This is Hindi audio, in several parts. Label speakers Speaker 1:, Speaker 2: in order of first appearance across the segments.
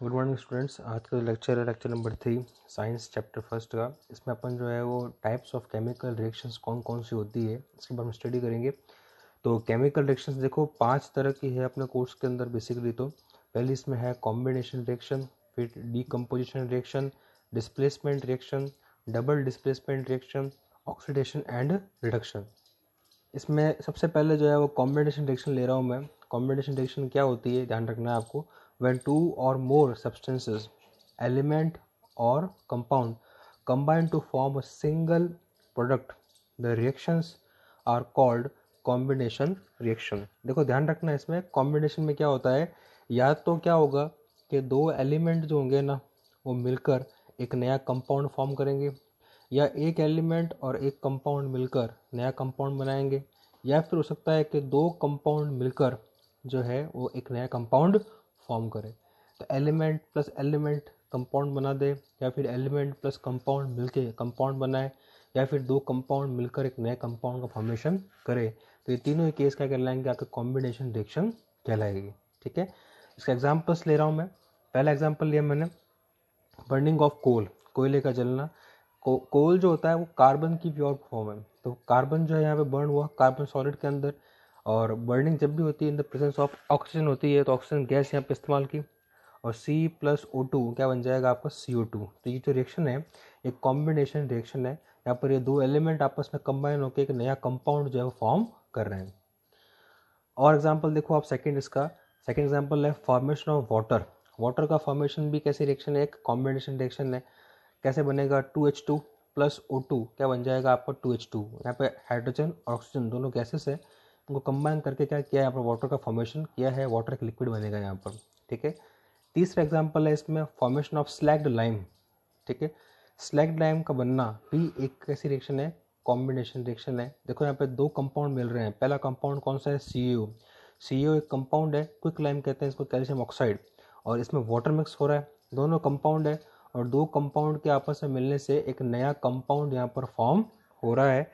Speaker 1: Good morning students. आज का लेक्चर है lecture number 3 science chapter first का। इसमें अपन जो है वो टाइप्स ऑफ केमिकल रिएक्शंस कौन कौन सी होती है इसके बारे में स्टडी करेंगे। तो केमिकल रिएक्शंस देखो 5 तरह की है अपने कोर्स के अंदर बेसिकली। तो पहली इसमें है कॉम्बिनेशन रिएक्शन, फिर decomposition reaction, displacement reaction, double displacement reaction, oxidation and reduction. इसमें सबसे पहले जो है वो कॉम्बिनेशन रिएक्शन ले रहा हूँ मैं। कॉम्बिनेशन रिएक्शन क्या होती है ध्यान रखना है आपको। when two or more substances, element or compound combine to form a single product, the reactions are called combination reaction। देखो ध्यान रखना है इसमें कॉम्बिनेशन में क्या होता है, या तो क्या होगा कि दो एलिमेंट जो होंगे ना वो मिलकर एक नया कंपाउंड फॉर्म करेंगे, या एक एलिमेंट और एक कंपाउंड मिलकर नया कंपाउंड बनाएंगे, या फिर हो सकता है कि दो कंपाउंड मिलकर जो है वो एक नया कंपाउंड फॉर्म करे। तो एलिमेंट प्लस एलिमेंट कंपाउंड बना दे, या फिर एलिमेंट प्लस कंपाउंड मिलके कंपाउंड बनाए, या फिर दो कंपाउंड मिलकर एक नए कंपाउंड का फॉर्मेशन करे। तो ये तीनों ही केस क्या कहलाएंगे, आपके कॉम्बिनेशन रिएक्शन कहलाएगी। ठीक है, इसका एग्जाम्पल्स ले रहा हूँ मैं। पहला एग्जाम्पल लिया मैंने बर्निंग ऑफ कोल, कोयले का जलना। कोल जो होता है वो कार्बन की प्योर फॉर्म है। तो कार्बन जो है यहाँ पे बर्न हुआ कार्बन सॉलिड के अंदर, और बर्निंग जब भी होती है इन द प्रेजेंस ऑफ ऑक्सीजन होती है, तो ऑक्सीजन गैस यहाँ पे इस्तेमाल की, और C+O2 क्या बन जाएगा आपका CO2। तो ये जो रिएक्शन है ये कॉम्बिनेशन रिएक्शन है। यहाँ पर ये दो एलिमेंट आपस में कंबाइन होकर एक नया कंपाउंड जो है वो फॉर्म कर रहे हैं। और एग्जांपल देखो आप सेकंड, इसका सेकंड एग्जांपल है फॉर्मेशन ऑफ वाटर। वाटर का फॉर्मेशन भी कैसी रिएक्शन है, एक कॉम्बिनेशन रिएक्शन है। कैसे बनेगा, 2H2 प्लस O2 क्या बन जाएगा आपका 2H2। यहाँ पे हाइड्रोजन और ऑक्सीजन दोनों गैसेस है, उनको कंबाइन करके क्या किया है, यहाँ पर वाटर का फॉर्मेशन किया है, वाटर एक लिक्विड बनेगा यहाँ पर। ठीक है, तीसरा एग्जाम्पल है इसमें फॉर्मेशन ऑफ स्लैग्ड लाइम। ठीक है, स्लैग्ड लाइम का बनना भी एक कैसी रिएक्शन है, कॉम्बिनेशन रिएक्शन है। देखो यहाँ पे दो कंपाउंड मिल रहे हैं। पहला कंपाउंड कौन सा है, CaO। CaO एक कंपाउंड है, क्विक लाइम कहते हैं इसको, कैल्शियम ऑक्साइड, और इसमें वाटर मिक्स हो रहा है। दोनों कंपाउंड है, और दो कंपाउंड के आपस में मिलने से एक नया कंपाउंड यहाँ पर फॉर्म हो रहा है,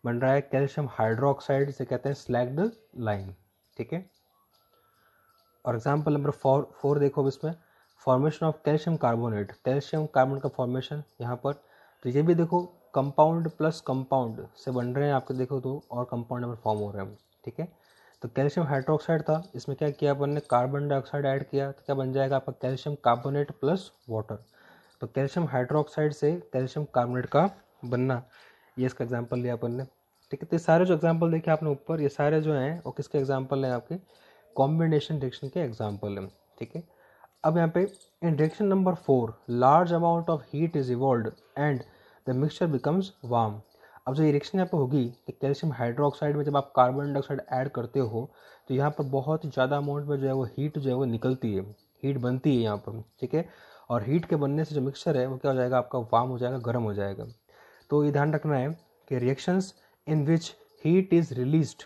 Speaker 1: बन रहा है कैल्शियम हाइड्रोक्साइड, इसे कहते हैं स्लैग्ड लाइम। ठीक है, और एग्जाम्पल नंबर 4 देखो इसमें formation of calcium carbonate, calcium carbon का फॉर्मेशन यहाँ पर। तो ये भी देखो कंपाउंड प्लस कंपाउंड से बन रहे हैं आपके, देखो तो और कंपाउंड नंबर फॉर्म हो रहे हैं। ठीक है, तो कैल्शियम हाइड्रोक्साइड था, इसमें क्या किया अपन ने, कार्बन डाइऑक्साइड ऐड किया, तो क्या बन जाएगा आपका कैल्शियम कार्बोनेट प्लस वाटर। तो कैल्शियम हाइड्रोक्साइड से कैल्शियम कार्बोनेट का बनना, ये इसका एग्जाम्पल लिया अपन ने। ठीक है, तो सारे जो एग्जाम्पल देखे आपने ऊपर, ये सारे जो हैं वो किसके एग्जाम्पल हैं, आपके कॉम्बिनेशन रिएक्शन के एग्जाम्पल है। ठीक है, अब यहाँ पे in reaction number 4 large amount of heat is evolve and the mixture becomes warm. अब जो ये रिएक्शन यहाँ पे होगी कि कैल्शियम हाइड्रोक्साइड में जब आप कार्बन डाइऑक्साइड ऐड करते हो, तो यहाँ पर बहुत ज़्यादा अमाउंट में जो है वो हीट जो है वो निकलती है, हीट बनती है यहाँ पर। ठीक है, और हीट के बनने से जो मिक्सचर है वो क्या हो जाएगा आपका, वार्म हो जाएगा, गर्म हो जाएगा। तो ये ध्यान रखना है कि reactions in which heat is released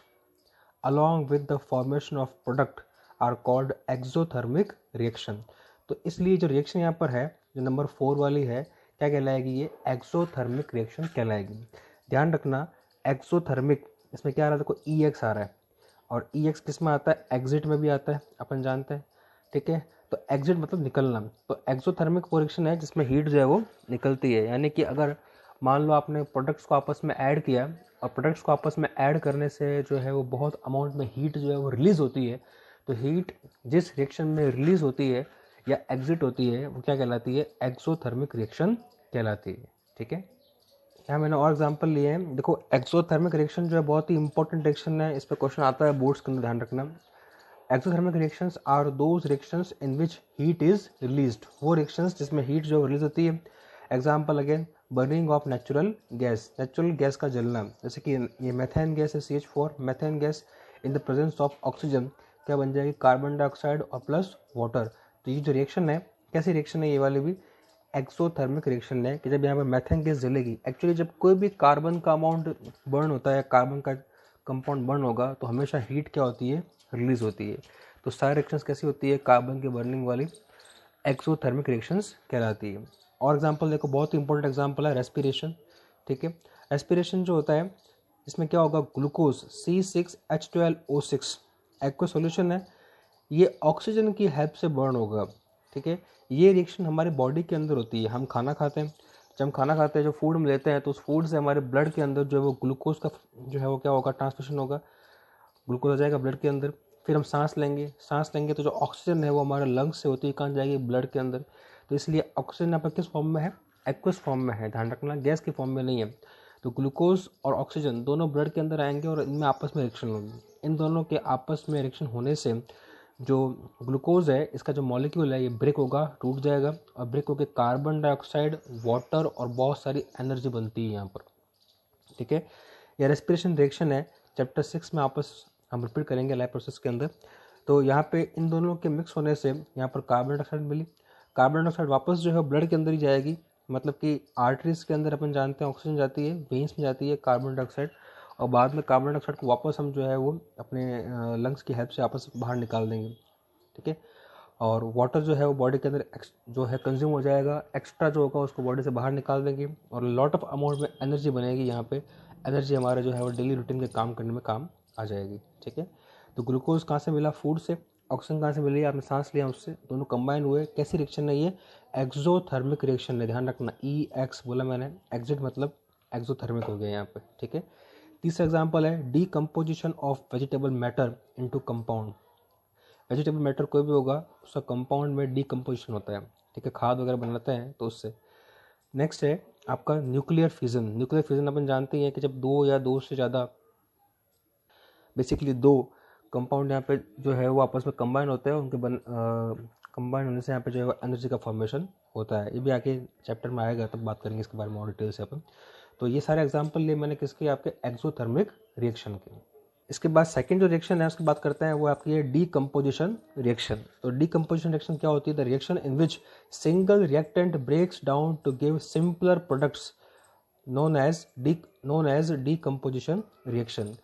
Speaker 1: along with the formation of product are called exothermic reaction। तो इसलिए जो रिएक्शन यहाँ पर है, जो नंबर 4 वाली है, क्या कहलाएगी, ये एक्सोथर्मिक रिएक्शन कहलाएगी। ध्यान रखना एक्सोथर्मिक, इसमें क्या आ रहा है, देखो EX आ रहा है, और EX किस में आता है, एग्जिट में भी आता है, अपन जानते हैं। ठीक है, तो एग्जिट मतलब निकलना। तो एक्सोथर्मिक वो रिएक्शन है जिसमें हीट जो है वो निकलती है। यानी कि अगर मान लो आपने प्रोडक्ट्स को आपस में ऐड किया, और प्रोडक्ट्स को आपस में ऐड करने से जो है वो बहुत अमाउंट में हीट जो है वो रिलीज़ होती है। तो हीट जिस रिएक्शन में रिलीज़ होती है या एग्जिट होती है वो क्या कहलाती है, एक्सोथर्मिक रिएक्शन कहलाती है। ठीक है, यहाँ मैंने और एग्जांपल लिए हैं। देखो एक्सोथर्मिक रिएक्शन जो है बहुत ही इंपॉर्टेंट रिएक्शन है, इस पर क्वेश्चन आता है बोर्ड्स के अंदर, ध्यान रखना। Exothermic reactions are those reactions in which heat is released, वो रिएक्शंस जिसमें हीट जो रिलीज होती है। Example again burning of natural gas, natural gas का जलना, जैसे कि ये मेथेन गैस है CH4, methane gas in the presence of oxygen क्या बन जाएगी, कार्बन डाइऑक्साइड और प्लस वाटर। तो ये जो रिएक्शन है, कैसी रिएक्शन है ये वाली भी, एक्सोथर्मिक रिएक्शन है, कि जब यहाँ पर मेथेन गैस जलेगी, एक्चुअली जब कोई भी कार्बन का अमाउंट बर्न होता है, कार्बन का कंपाउंड बर्न होगा, तो हमेशा हीट क्या होती है, रिलीज होती है। तो सारी रिएक्शंस कैसी होती है, कार्बन की बर्निंग वाली एक्सोथर्मिक रिएक्शंस कहलाती है। और एग्जांपल देखो, बहुत ही इंपॉर्टेंट एग्जांपल है रेस्पिरेशन। ठीक है, रेस्पिरेशन जो होता है इसमें क्या होगा, ग्लूकोज C6H12O6 एक्वा सॉल्यूशन है, ये ऑक्सीजन की हेल्प से बर्न होगा। ठीक है, ये रिएक्शन हमारे बॉडी के अंदर होती है। हम खाना खाते हैं, जब हम खाना खाते हैं जो फूड हम लेते हैं तो उस फूड से हमारे ब्लड के अंदर जो है वो ग्लूकोज का जो है वो क्या होगा, ट्रांसमिशन होगा, ग्लूकोज आ जाएगा ब्लड के अंदर। फिर हम सांस लेंगे तो जो ऑक्सीजन है वो हमारे लंग्स से होती है कहाँ जाएगी, ब्लड के अंदर। तो इसलिए ऑक्सीजन यहाँ पर किस फॉर्म में है, एक्वस फॉर्म में है, ध्यान रखना, गैस की फॉर्म में नहीं है। तो ग्लूकोज और ऑक्सीजन दोनों ब्लड के अंदर आएंगे और इनमें आपस में रिएक्शन होगी। इन दोनों के आपस में रिएक्शन होने से जो ग्लूकोज है इसका जो मॉलिक्यूल है ये ब्रेक होगा, टूट जाएगा, और ब्रेक होकर कार्बन डाइऑक्साइड, वाटर और बहुत सारी एनर्जी बनती है यहाँ पर। ठीक है, यह रेस्पिरेशन रिएक्शन है, चैप्टर 6 में हम रिपीट करेंगे लाइफ प्रोसेस के अंदर। तो यहाँ पे इन दोनों के मिक्स होने से यहाँ पर कार्बन डाइऑक्साइड मिली, कार्बन डाइऑक्साइड वापस जो है ब्लड के अंदर ही जाएगी, मतलब कि आर्टरीज के अंदर अपन जानते हैं ऑक्सीजन जाती है, वेन्स में जाती है कार्बन डाइऑक्साइड, और बाद में कार्बन डाइऑक्साइड को वापस हम जो है वो अपने लंग्स की हेल्प से वापस बाहर निकाल देंगे। ठीक है, और वाटर जो है वो बॉडी के अंदर जो है कंज्यूम हो जाएगा, एक्स्ट्रा जो होगा उसको बॉडी से बाहर निकाल देंगे, और लॉट ऑफ अमाउंट में एनर्जी बनेगी। यहाँ पे एनर्जी हमारे जो है वो डेली रूटीन के काम करने में काम आ जाएगी। ठीक है, तो ग्लूकोज कहाँ से मिला, फूड से, ऑक्सीजन कहाँ से मिली, आपने सांस लिया उससे, दोनों कंबाइन हुए। कैसी रिएक्शन है ये, एक्सोथर्मिक रिएक्शन है, ध्यान रखना, ई एक्स बोला मैंने, एग्जिट मतलब एक्सोथर्मिक हो गया यहाँ पे। ठीक है, तीसरा एग्जाम्पल है decomposition of vegetable matter into compound. Vegetable matter कोई भी होगा उसका कंपाउंड में डीकम्पोजिशन होता है। ठीक है, खाद वगैरह बनाते हैं तो उससे। नेक्स्ट है आपका न्यूक्लियर फिजन। न्यूक्लियर फिजन अपन जानते हैं कि जब दो या दो से ज़्यादा, बेसिकली दो कंपाउंड यहाँ पे जो है वो आपस में कंबाइन होते हैं, उनके कंबाइन होने से यहाँ पे जो है एनर्जी का फॉर्मेशन होता है। ये भी आगे चैप्टर में आएगा, तब बात करेंगे इसके बारे में और डिटेल से अपन। तो ये सारे एग्जाम्पल लिए मैंने किसके, आपके एक्सोथर्मिक रिएक्शन के। इसके बाद सेकंड जो रिएक्शन है उसकी बात करते हैं, वो आपकी है डीकम्पोजिशन रिएक्शन। तो डीकम्पोजिशन रिएक्शन क्या होती है, the reaction in which single reactant breaks down to give simpler products known as decomposition reaction.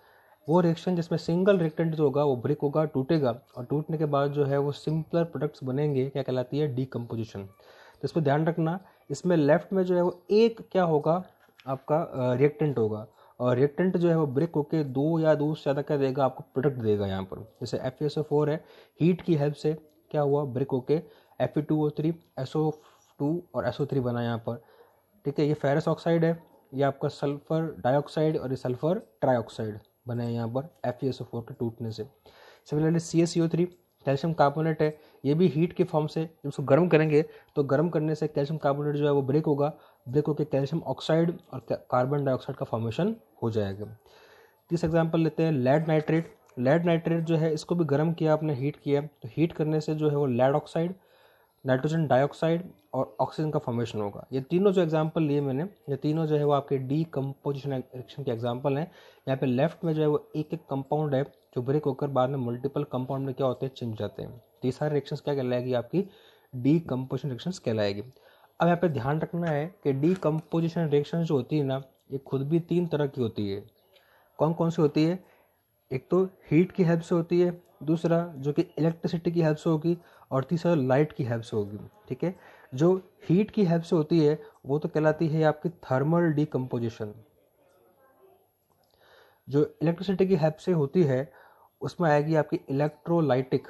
Speaker 1: वो रिएक्शन जिसमें सिंगल रिएक्टेंट जो होगा वो ब्रेक होगा, टूटेगा, और टूटने के बाद जो है वो सिंपलर प्रोडक्ट्स बनेंगे, क्या कहलाती है, डीकम्पोजिशन। तो इस पर ध्यान रखना, इसमें लेफ्ट में जो है वो एक क्या होगा, आपका रिएक्टेंट होगा, और रिएक्टेंट जो है वो ब्रेक होके दो या दो से ज़्यादा क्या देगा, आपको प्रोडक्ट देगा। यहाँ पर जैसे FeSO4 है, हीट की हेल्प से क्या हुआ, ब्रेक होके Fe2O3, SO2 और SO3 बना यहाँ पर। ठीक है, ये फेरस ऑक्साइड है, ये आपका सल्फर डाइऑक्साइड और ये सल्फर ट्राइऑक्साइड बने हैं यहाँ पर FeSO4 के टूटने से। सिमिलरली CaCO3 कैल्शियम कार्बोनेट है, ये भी हीट के फॉर्म से जब उसको गर्म करेंगे तो गर्म करने से कैल्शियम कार्बोनेट जो है वो ब्रेक होगा, ब्रेक होकर कैल्शियम ऑक्साइड और कार्बन डाइऑक्साइड का फॉर्मेशन हो जाएगा। तीसरा एग्जाम्पल लेते हैं लेड नाइट्रेट। लेड नाइट्रेट जो है इसको भी गर्म किया आपने, हीट किया, तो हीट करने से जो है वो लेड ऑक्साइड, नाइट्रोजन डाइऑक्साइड और ऑक्सीजन का फॉर्मेशन होगा। ये तीनों जो एग्जांपल लिए मैंने, ये तीनों जो है वो आपके डीकम्पोजिशन रिएक्शन के एग्जांपल हैं। यहाँ पे लेफ्ट में जो है वो एक एक कंपाउंड है जो ब्रेक होकर बाद में मल्टीपल कंपाउंड में क्या होते हैं, चिंप जाते हैं। तो ये सारे रिएक्शंस क्या कहलाएगी, आपकी डीकम्पोजिशन रिएक्शंस कहलाएगी। अब यहाँ पे ध्यान रखना है कि डीकम्पोजिशन रिएक्शन जो होती है ना, ये खुद भी तीन तरह की होती है। कौन कौन सी होती है, एक तो हीट की हेल्प से होती है, दूसरा जो कि इलेक्ट्रिसिटी की हेल्प से होगी, और तीसरा लाइट की हेल्प से होगी। ठीक है, जो हीट की हेल्प से होती है वो तो कहलाती है आपकी थर्मल डीकम्पोजिशन। जो इलेक्ट्रिसिटी की हेल्प से होती है उसमें आएगी आपकी इलेक्ट्रोलाइटिक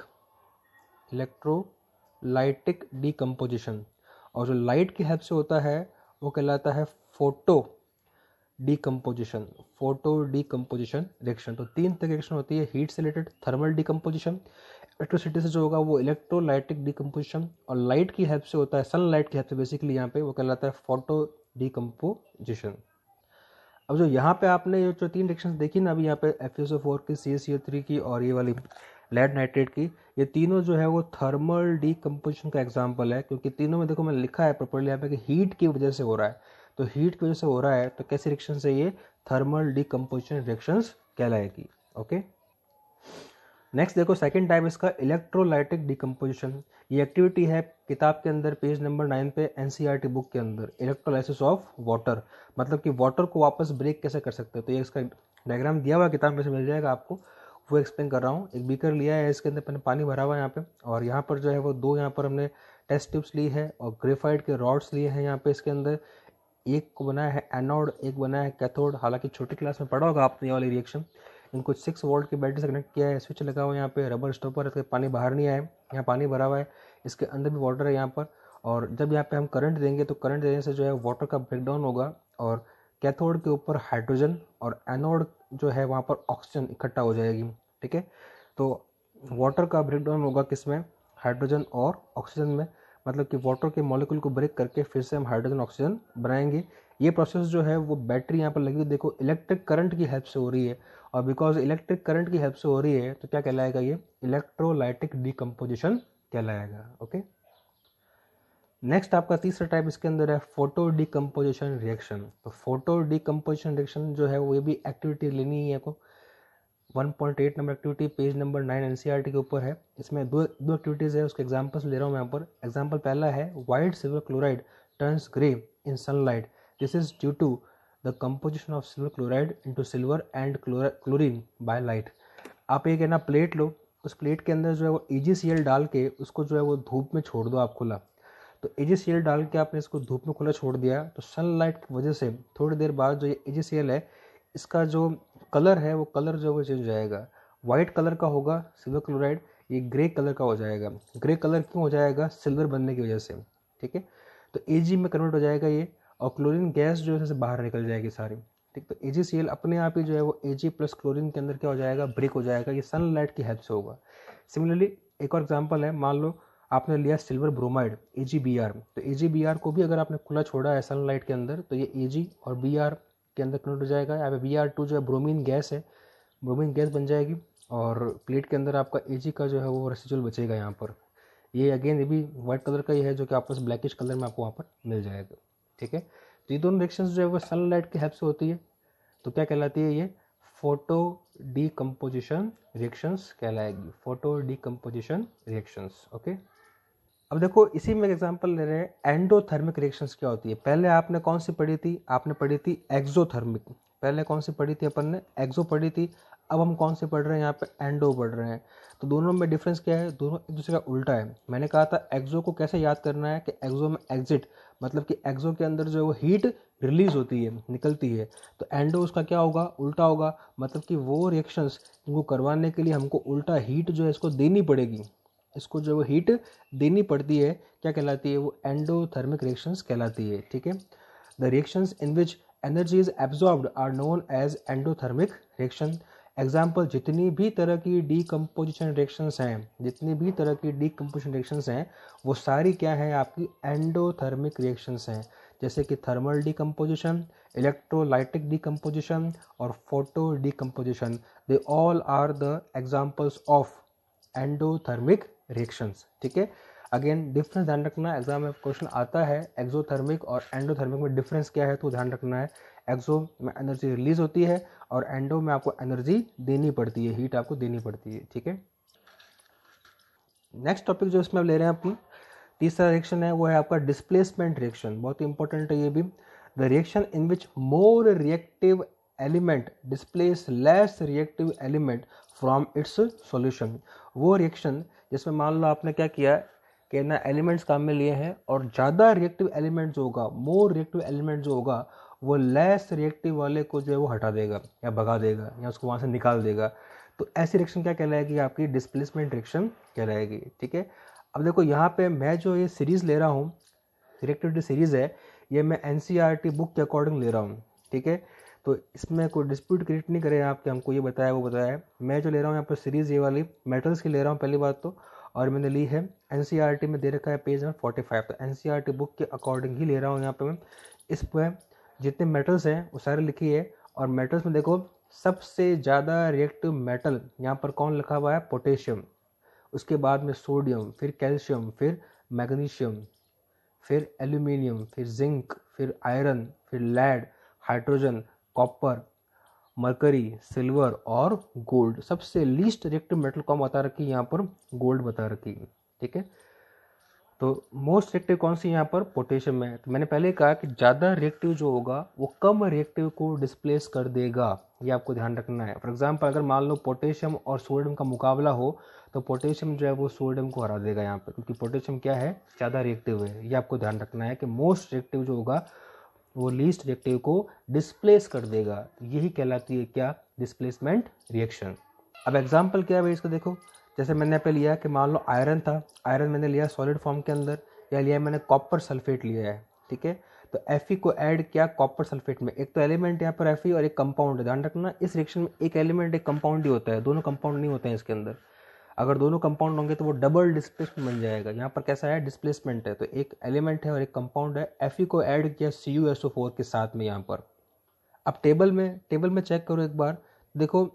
Speaker 1: डीकम्पोजिशन, और जो लाइट की हेल्प से होता है वो कहलाता है फोटो डीकम्पोजिशन रिएक्शन। तो तीन तरह की रिएक्शन होती है, हीट से रिलेटेड थर्मल डीकम्पोजिशन, इलेक्ट्रिसिटी से जो होगा वो इलेक्ट्रोलाइटिक डीकम्पोजिशन, और लाइट की हेल्प से होता है, सनलाइट की हेल्प से बेसिकली यहाँ पे वो कहलाता है फोटो डीकम्पोजिशन। अब जो यहाँ पे आपने ये जो तीन रिएक्शंस देखी ना अभी यहाँ पे FeSO4 की, CaCO3 की और ये वाली लेड नाइट्रेट की, ये तीनों जो है वो थर्मल डीकम्पोजिशन का एग्जाम्पल है, क्योंकि तीनों में देखो मैंने लिखा है प्रॉपर्ली यहाँ पे कि हीट की वजह से हो रहा है। तो हीट की वजह से हो रहा है तो कैसे रिएक्शन से, ये थर्मल डीकम्पोजिशन रिएक्शंस कहलाएगी। ओके, नेक्स्ट देखो सेकंड टाइप इसका इलेक्ट्रोलाइटिक डीकम्पोजिशन। ये एक्टिविटी है किताब के अंदर पेज नंबर 9 पे NCERT बुक के अंदर, इलेक्ट्रोलाइसिस ऑफ वाटर, मतलब कि वाटर को वापस ब्रेक कैसे कर सकते हैं। तो ये इसका डायग्राम दिया हुआ किताब में से मिल जाएगा आपको, वो एक्सप्लेन कर रहा हूँ। एक बीकर लिया है, इसके अंदर पानी भरा हुआ है यहाँ पे, और यहाँ पर जो है वो दो यहाँ पर हमने टेस्ट ट्यूब्स ली है और ग्रेफाइट के रॉड्स लिए हैं यहाँ पे इसके अंदर। एक को बनाया है एनोड, एक बनाया है कैथोड। हालांकि छोटी क्लास में पढ़ा होगा आपने ये वाली रिएक्शन। इनको 6 वोल्ट की बैटरी से कनेक्ट किया है, स्विच लगा हुआ है यहाँ पे, रबर स्टॉपर है, पानी बाहर नहीं आए, यहाँ पानी भरा हुआ है, इसके अंदर भी वाटर है यहाँ पर, और जब यहाँ पे हम करंट देंगे तो करंट देने से जो है वाटर का ब्रेकडाउन होगा और कैथोड के ऊपर हाइड्रोजन और एनोड जो है वहाँ पर ऑक्सीजन इकट्ठा हो जाएगी। ठीक है, तो वाटर का ब्रेकडाउन होगा किसमें, हाइड्रोजन और ऑक्सीजन में, मतलब कि वाटर के मॉलिक्यूल को ब्रेक करके फिर से हम हाइड्रोजन ऑक्सीजन बनाएंगे। ये प्रोसेस जो है वो बैटरी यहाँ पर लगी हुई देखो इलेक्ट्रिक करंट की हेल्प से हो रही है, और बिकॉज इलेक्ट्रिक करंट की हेल्प से हो रही है तो क्या कहलाएगा, ये इलेक्ट्रोलाइटिक डिकम्पोजिशन कहलाएगा। ओके, नेक्स्ट आपका तीसरा टाइप इसके अंदर है फोटो डिकम्पोजिशन रिएक्शन। तो फोटो डिकम्पोजिशन रिएक्शन जो है वो ये भी एक्टिविटी लेनी है आपको, 1.8 number activity page number 9 NCERT के ऊपर है। इसमें दो एक्टिविटीज़ है, उसके एग्जांपल्स ले रहा हूँ मैं यहाँ पर। एग्जांपल पहला है white silver chloride turns grey in sunlight, this is due to the composition of silver chloride into silver and chlorine by light. आप एक है ना प्लेट लो, उस प्लेट के अंदर जो है वो AgCl डाल के उसको जो है वो धूप में छोड़ दो आप खुला। तो AgCl डाल के आपने इसको धूप में खुला छोड़ दिया तो सनलाइट की वजह से थोड़ी देर बाद जो ये AgCl है इसका जो कलर है वो कलर जो है वो चेंज हो जाएगा। वाइट कलर का होगा सिल्वर क्लोराइड, ये ग्रे कलर का हो जाएगा। ग्रे कलर क्यों हो जाएगा, सिल्वर बनने की वजह से। ठीक है, तो Ag में कन्वर्ट हो जाएगा ये, और क्लोरीन गैस जो है बाहर निकल जाएगी सारी। ठीक, तो AgCl अपने आप ही जो है वो Ag प्लस क्लोरीन के अंदर क्या हो जाएगा, ब्रेक हो जाएगा। ये सनलाइट की हेल्प से होगा। सिमिलरली एक और एग्जांपल है, मान लो आपने लिया सिल्वर ब्रोमाइड AgBr, तो AgBr को भी अगर आपने खुला छोड़ा है सनलाइट के अंदर तो ये Ag और Br के अंदर कन्वर्ट हो जाएगा। यहाँ पे Br2 जो है ब्रोमीन गैस है, ब्रोमीन गैस बन जाएगी, और प्लेट के अंदर आपका Ag का जो है वो रेसिडुअल बचेगा यहाँ पर। ये अगेन ये भी वाइट कलर का ही है जो कि आपको ब्लैकिश कलर में आपको वहाँ पर मिल जाएगा। ठीक है, तो ये दोनों रिएक्शंस जो है वो सनलाइट की हेल्प से होती है, तो क्या कहलाती है, ये फोटो डिकम्पोजिशन रिएक्शंस कहलाएगी, फोटो डिकम्पोजिशन रिएक्शंस। ओके, अब देखो इसी में एक एग्जांपल ले रहे हैं एंडोथर्मिक रिएक्शंस क्या होती है। पहले आपने कौन सी पढ़ी थी, आपने पढ़ी थी एक्सोथर्मिक। पहले कौन सी पढ़ी थी अपन ने, एक्सो पढ़ी थी। अब हम कौन से पढ़ रहे हैं, यहाँ पे एंडो पढ़ रहे हैं। तो दोनों में डिफरेंस क्या है, दोनों एक दूसरे का उल्टा है। मैंने कहा था एक्सो को कैसे याद करना है कि एक्सो में एग्जिट, मतलब कि एक्सो के अंदर जो है वो हीट रिलीज होती है, निकलती है। तो एंडो उसका क्या होगा, उल्टा होगा, मतलब कि वो रिएक्शंस इनको करवाने के लिए हमको उल्टा हीट जो है इसको देनी पड़ेगी, इसको जो वो हीट देनी पड़ती है। क्या कहलाती है, वो एंडोथर्मिक रिएक्शंस कहलाती है। ठीक है, the reactions in which energy is absorbed are known as endothermic reaction. Example, जितनी भी तरह की डीकम्पोजिशन रिएक्शंस हैं, जितनी भी तरह की डीकम्पोजिशन रिएक्शंस हैं वो सारी क्या है, आपकी एंडोथर्मिक रिएक्शंस हैं। जैसे कि थर्मल डीकम्पोजिशन, इलेक्ट्रोलाइटिक डीकम्पोजिशन और photo decomposition, they all are the examples of endothermic reactions. ठीक है, अगेन डिफरेंस ध्यान रखना, एग्जाम में क्वेश्चन आता है एक्सोथर्मिक और एंडोथर्मिक में डिफरेंस क्या है, तो ध्यान रखना है। एक्सो में एनर्जी रिलीज होती है और एंडो में आपको एनर्जी देनी पड़ती है, हीट आपको देनी पड़ती है। ठीक है, नेक्स्ट टॉपिक जो इसमें ले रहे हैं अपन, तीसरा रिएक्शन है वो है आपका डिस्प्लेसमेंट रिएक्शन। बहुत इंपॉर्टेंट है ये भी। The reaction in which more reactive element displace less reactive element from its solution. वो रिएक्शन जिसमें मान लो आपने क्या किया कि ना एलिमेंट्स काम में लिए हैं और ज़्यादा रिएक्टिव एलिमेंट जो होगा, मोर रिएक्टिव एलिमेंट जो होगा वो लेस रिएक्टिव वाले को जो है वो हटा देगा या भगा देगा या उसको वहाँ से निकाल देगा। तो ऐसी रिएक्शन क्या कहलाएगी, आपकी डिस्प्लेसमेंट रिएक्शन कहलाएगी। ठीक है, अब देखो यहाँ पे मैं जो ये सीरीज़ ले रहा हूँ, रिएक्टिविटी सीरीज़ है, ये मैं एनसीईआरटी बुक के अकॉर्डिंग ले रहा हूँ। ठीक है, तो इसमें कोई डिस्प्यूट क्रिएट नहीं करें आप कि हमको ये बताया वो बताया है। मैं जो ले रहा हूँ यहाँ पर सीरीज़ ये वाली मेटल्स की ले रहा हूँ पहली बात तो, और मैंने ली है एनसीईआरटी में दे रखा है पेज नंबर 45, तो एनसीईआरटी बुक के अकॉर्डिंग ही ले रहा हूँ यहाँ पे मैं। इस पर जितने मेटल्स हैं वो सारे लिखी है, और मेटल्स में देखो सबसे ज़्यादा रिएक्टिव मेटल यहाँ पर कौन लिखा हुआ है, पोटेशियम। उसके बाद में सोडियम, फिर कैल्शियम, फिर मैग्नीशियम, फिर एल्यूमिनियम, फिर जिंक, फिर आयरन, फिर lead, hydrogen, copper, mercury, silver और गोल्ड। सबसे लीस्ट रिएक्टिव मेटल कौन बता रखी है, यहाँ पर गोल्ड बता रखी है। ठीक है, तो मोस्ट रिएक्टिव कौन सी यहाँ पर, पोटेशियम है। तो मैंने पहले कहा कि ज़्यादा रिएक्टिव जो होगा वो कम रिएक्टिव को डिस्प्लेस कर देगा, ये आपको ध्यान रखना है। फॉर एग्जांपल अगर मान लो पोटेशियम और सोडियम का मुकाबला हो तो पोटेशियम जो है वो सोडियम को हरा देगा यहाँ पर, क्योंकि पोटेशियम क्या है, ज़्यादा रिएक्टिव है। ये आपको ध्यान रखना है कि मोस्ट रिएक्टिव जो होगा वो लीस्ट रिएक्टिव को डिस्प्लेस कर देगा, यही कहलाती है क्या, डिस्प्लेसमेंट रिएक्शन। अब एग्जाम्पल क्या है भाई इसका देखो, जैसे मैंने यहाँ पे लिया कि मान लो आयरन था, आयरन मैंने लिया सॉलिड फॉर्म के अंदर, या लिया है मैंने कॉपर सल्फेट लिया है, ठीक है। तो Fe को ऐड किया कॉपर सल्फेट में, एक तो एलिमेंट यहाँ पर Fe और एक कंपाउंड है। ध्यान रखना इस रिएक्शन में एक एलिमेंट एक कंपाउंड ही होता है, दोनों कंपाउंड नहीं होते हैं इसके अंदर। अगर दोनों कंपाउंड होंगे तो वो डबल डिस्प्लेसमेंट बन जाएगा। यहाँ पर कैसा है, डिस्प्लेसमेंट है, तो एक एलिमेंट है और एक कंपाउंड है। Fe को ऐड किया CuSO4 के साथ में यहाँ पर। अब टेबल में चेक करो एक बार, देखो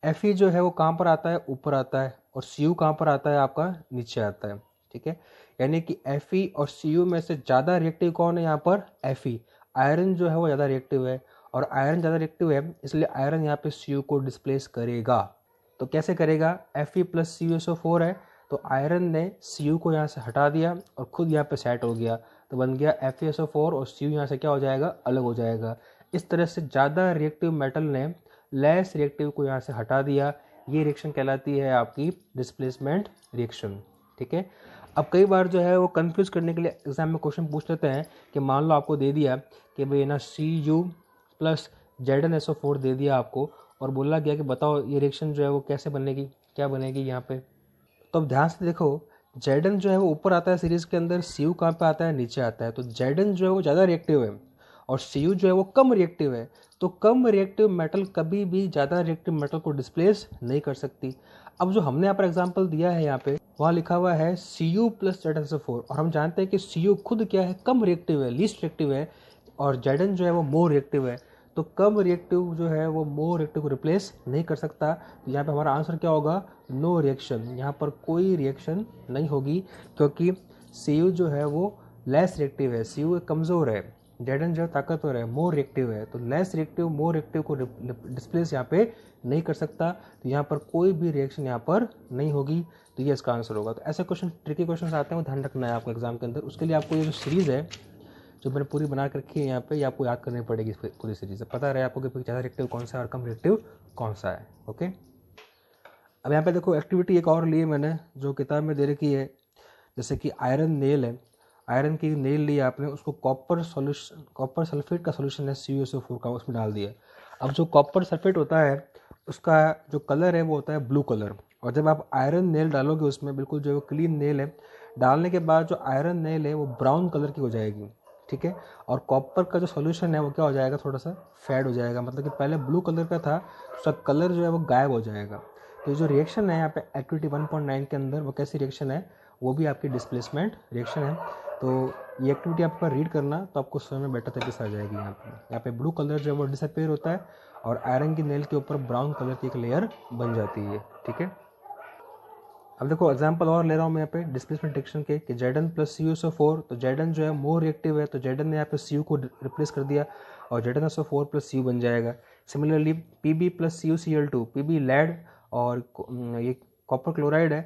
Speaker 1: Fe जो है वो कहाँ पर आता है, ऊपर आता है, और Cu कहाँ पर आता है, आपका नीचे आता है, ठीक है। यानी कि Fe और Cu में से ज़्यादा रिएक्टिव कौन है यहाँ पर, Fe। आयरन जो है वो ज़्यादा रिएक्टिव है, और आयरन ज़्यादा रिएक्टिव है इसलिए आयरन यहाँ पे Cu को डिस्प्लेस करेगा। तो कैसे करेगा, Fe प्लस CuSO4 है, तो आयरन ने Cu को यहाँ से हटा दिया और खुद यहाँ पे सेट हो गया, तो बन गया FeSO4 और Cu यहाँ से क्या हो जाएगा, अलग हो जाएगा। इस तरह से ज़्यादा रिएक्टिव मेटल ने लेस रिएक्टिव को यहाँ से हटा दिया। ये रिएक्शन कहलाती है आपकी डिस्प्लेसमेंट रिएक्शन, ठीक है। अब कई बार जो है वो कंफ्यूज करने के लिए एग्जाम में क्वेश्चन पूछ लेते हैं कि मान लो आपको दे दिया कि भाई ना Cu प्लस ZnSO4 दे दिया आपको, और बोला गया कि बताओ ये रिएक्शन जो है वो कैसे बनेगी, क्या बनेगी यहाँ पे। तो अब ध्यान से देखो, Zn जो है वो ऊपर आता है सीरीज के अंदर, Cu कहाँ पे आता है, नीचे आता है। तो Zn जो है वो ज़्यादा रिएक्टिव है और Cu जो है वो कम रिएक्टिव है। तो कम रिएक्टिव मेटल कभी भी ज़्यादा रिएक्टिव मेटल को डिस्प्लेस नहीं कर सकती। अब जो हमने यहाँ पर एग्जांपल दिया है यहाँ पे, वहाँ लिखा हुआ है Cu प्लस ZnSO4, और हम जानते हैं कि Cu खुद क्या है, कम रिएक्टिव है, लीस्ट रिएक्टिव है, और Zn जो है वो मोर रिएक्टिव है। तो कम रिएक्टिव जो है वो मोर रिएक्टिव को रिप्लेस नहीं कर सकता। तो यहाँ पे हमारा आंसर क्या होगा, नो रिएक्शन। यहाँ पर कोई रिएक्शन नहीं होगी, क्योंकि Cu जो है वो लेस रिएक्टिव है, Cu कमज़ोर है, Zn जो ताकतवर है, मोर रिएक्टिव है। तो लेस रिएक्टिव मोर रिएक्टिव को डिस्प्लेस यहाँ पे नहीं कर सकता। तो यहाँ पर कोई भी रिएक्शन यहाँ पर नहीं होगी। तो ये इसका आंसर होगा। तो ऐसे क्वेश्चन, ट्रिकी क्वेश्चन आते हैं, वो ध्यान रखना है आपको एग्जाम के अंदर। उसके लिए आपको ये जो सीरीज़ है जो मैंने पूरी बना के रखी है यहाँ पे, ये आपको याद करनी पड़ेगी। पूरी सीरीज़ पता रहे आपको कि ज़्यादा रिएक्टिव कौन सा है और कम रिएक्टिव कौन सा है। ओके, अब यहाँ पे देखो एक्टिविटी एक और ली है मैंने जो किताब में दे रखी है। जैसे कि आयरन नेल है, आयरन की नेल ली आपने, उसको कॉपर सल्फेट का सोल्यूशन है CuSO4 का, उसमें डाल दिया। अब जो कॉपर सल्फेट होता है उसका जो कलर है वो होता है ब्लू कलर, और जब आप आयरन नेल डालोगे उसमें, बिल्कुल जो क्लीन नेल है, डालने के बाद जो आयरन नेल है वो ब्राउन कलर की हो जाएगी, ठीक है। और कॉपर का जो सॉल्यूशन है वो क्या हो जाएगा, थोड़ा सा फेड हो जाएगा, मतलब कि पहले ब्लू कलर का था, उसका कलर जो है वो गायब हो जाएगा। तो जो रिएक्शन है यहाँ पे एक्टिविटी 1.9 के अंदर, वो कैसी रिएक्शन है, वो भी आपकी डिस्प्लेसमेंट रिएक्शन है। तो ये एक्टिविटी आपका रीड करना तो आपको समझ में बेटर तरीके से आ जाएगी। यहाँ पे ब्लू कलर जो है वो डिसअपेयर होता है और आयरन की नेल के ऊपर ब्राउन कलर की एक लेयर बन जाती है, ठीक है। अब देखो एग्जांपल और ले रहा हूँ मैं यहाँ पे डिस्प्लेसमेंट रिएक्शन के कि Zn प्लस CuSO4, तो Zn जो है मोर रिएक्टिव है, तो Zn ने यहाँ पे Cu को रिप्लेस कर दिया और ZnSO4 प्लस Cu बन जाएगा। Similarly Pb plus CuCl2, Pb lead और ये कॉपर क्लोराइड है,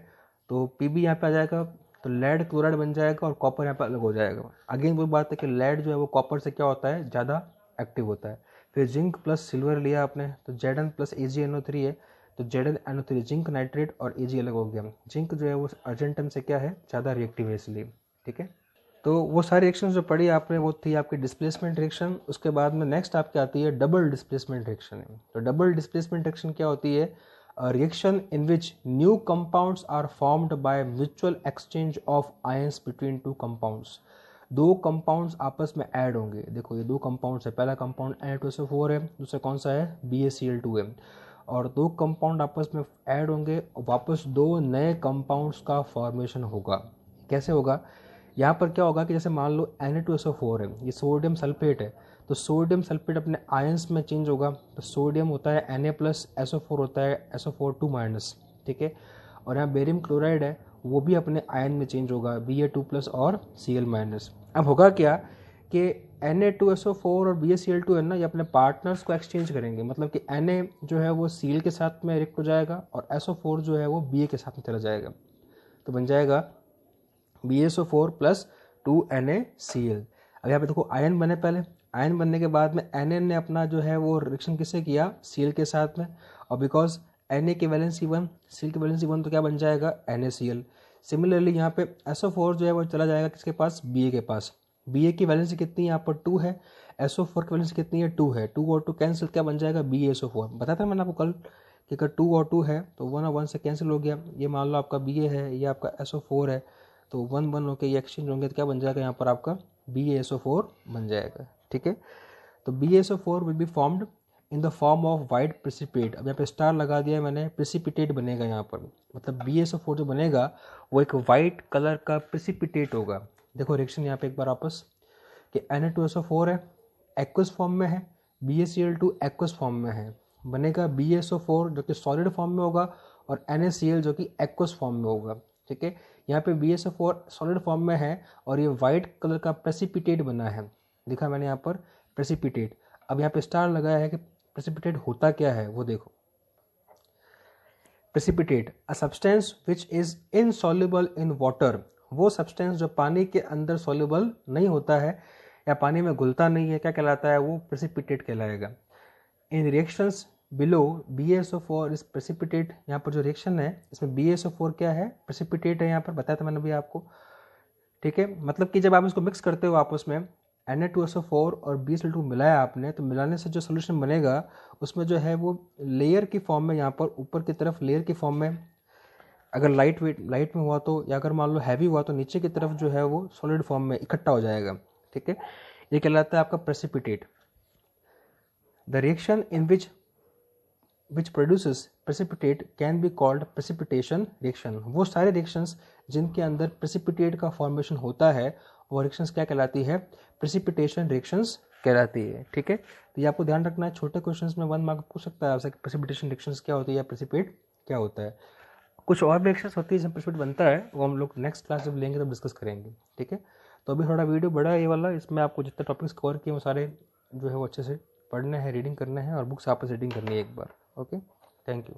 Speaker 1: तो Pb यहाँ पे आ जाएगा, तो लेड क्लोराइड बन जाएगा और कॉपर यहाँ पे अलग हो जाएगा। अगेन वो बात है कि लेड जो है वो कॉपर से क्या होता है, ज़्यादा एक्टिव होता है। फिर जिंक प्लस सिल्वर लिया आपने, तो Zn प्लस AgNO3 है, तो ZnNO3 जिंक नाइट्रेट और Ag अलग हो गया। जिंक जो है वो अर्जेंटम से क्या है, ज़्यादा रिएक्टिव है इसलिए, ठीक है। तो वो सारी रिएक्शन जो पढ़ी आपने वो थी आपकी डिस्प्लेसमेंट रिएक्शन। उसके बाद में नेक्स्ट आपकी आती है डबल डिस्प्लेसमेंट रिएक्शन। तो डबल डिस्प्लेसमेंट रिएक्शन क्या होती है, reaction in which new compounds are formed by mutual exchange of ions between two compounds. दो कंपाउंड्स आपस में ऐड होंगे। देखो ये दो कंपाउंड्स है, पहला कंपाउंड Na2SO4 है, दूसरा कौन सा है, BaCl2 है, और दो कंपाउंड आपस में ऐड होंगे और वापस दो नए कंपाउंड्स का फॉर्मेशन होगा। कैसे होगा, यहाँ पर क्या होगा कि जैसे मान लो Na2SO4 है, ये सोडियम सल्फेट है, तो सोडियम सल्फेट अपने आयंस में चेंज होगा। तो सोडियम होता है Na प्लस, SO4 होता है SO4 2 माइनस, ठीक है। और यहाँ बेरियम क्लोराइड है, वो भी अपने आयन में चेंज होगा, Ba2 प्लस और Cl माइनस। अब होगा क्या कि Na2SO4 और BaCl2 है ना, ये अपने पार्टनर्स को एक्सचेंज करेंगे, मतलब कि Na जो है वो Cl के साथ में रिएक्ट हो जाएगा और SO4 जो है वो Ba के साथ में चला जाएगा, तो बन जाएगा BaSO4 प्लस 2NaCl। अब यहाँ पे देखो आयन बने, पहले आयन बनने के बाद में Na ने अपना जो है वो रिएक्शन किससे किया, Cl के साथ में, और बिकॉज Na की वैलेंसी 1, Cl की वैलेंसी 1, तो क्या बन जाएगा NaCl। सिमिलरली यहाँ पे SO4 जो है वो चला जाएगा किसके पास, Ba के पास। Ba की वैलेंसी कितनी है, यहाँ पर 2 है, SO4 की वैलेंसी कितनी है, 2 है, 2 और 2 कैंसिल, क्या बन जाएगा, BaSO4। बताया था मैंने आपको कल कि अगर 2 और 2 है तो 1 और 1 से कैंसिल हो गया। ये मान लो आपका Ba है, ये आपका SO4 है, तो 1 1 होकर ये एक्सचेंज होंगे तो क्या बन जाएगा यहाँ पर आपका BaSO4 बन जाएगा। ठीक है, तो BaSO4 will be formed in the form of white precipitate. अब यहाँ पे स्टार लगा दिया है मैंने, प्रेसिपिटेट बनेगा यहाँ पर, मतलब BaSO4 जो बनेगा वो एक वाइट कलर का प्रेसिपिटेट होगा। देखो रिएक्शन यहाँ पे एक बार वापस कि Na2SO4 है, एक्वस फॉर्म में है, BaCl2 एक्वस फॉर्म में है, बनेगा BaSO4 जो कि सॉलिड फॉर्म में होगा और NaCl जो कि एक्वस फॉर्म में होगा। ठीक है, यहाँ पे BaSO4 सॉलिड फॉर्म में है और ये वाइट कलर का प्रेसिपिटेट बना है, लिखा मैंने यहाँ पर प्रेसिपिटेट। अब यहाँ पे स्टार लगाया है कि प्रेसिपिटेट होता क्या है वो देखो। Precipitate a substance which is insoluble in water, वो सब्सटेंस जो पानी के अंदर सॉल्युबल नहीं होता है या पानी में घुलता नहीं है, क्या कहलाता है, वो प्रेसिपिटेट कहलाएगा। इन रिएक्शंस बिलो BaSO4 इस प्रेसिपिटेट, यहाँ पर जो रिएक्शन है इसमें BaSO4 क्या है, प्रेसिपिटेट है, यहाँ पर बताया था मैंने भी आपको। ठीक है, मतलब कि जब आप इसको मिक्स करते हो आपस में, Na2SO4 और BaCl2 मिलाया आपने, तो मिलाने से जो सोल्यूशन बनेगा उसमें जो है वो लेयर की फॉर्म में, यहाँ पर ऊपर की तरफ लेयर की फॉर्म में, अगर लाइट में हुआ तो, या अगर मान लो हैवी हुआ तो नीचे की तरफ जो है वो सॉलिड फॉर्म में इकट्ठा हो जाएगा। ठीक है, ये कहलाता है आपका precipitate. The reaction in which produces precipitate can be called precipitation reaction. वो सारे रिएक्शंस जिनके अंदर प्रेसिपिटेट का फॉर्मेशन होता है वो रिएक्शंस क्या कहलाती है, प्रेसिपिटेशन रिएक्शंस कहलाती है। ठीक है, तो ये आपको ध्यान रखना है, छोटे क्वेश्चंस में 1 मार्क पूछ सकता है आपसे प्रेसिपिटेशन रिएक्शंस क्या होती है या प्रेसिपिटेट क्या होता है। कुछ और रिएक्शंस होती है जिसमें प्रेसिपिटेट बनता है, वो हम लोग नेक्स्ट क्लास जब लेंगे तब डिस्कस करेंगे। ठीक है, तो अभी थोड़ा वीडियो बड़ा है ये वाला, इसमें आपको जितने टॉपिक्स कवर किए वो सारे जो है वो अच्छे से पढ़ने हैं, रीडिंग करना है और बुक्स आपस रीडिंग करनी है एक बार। Okay, thank you.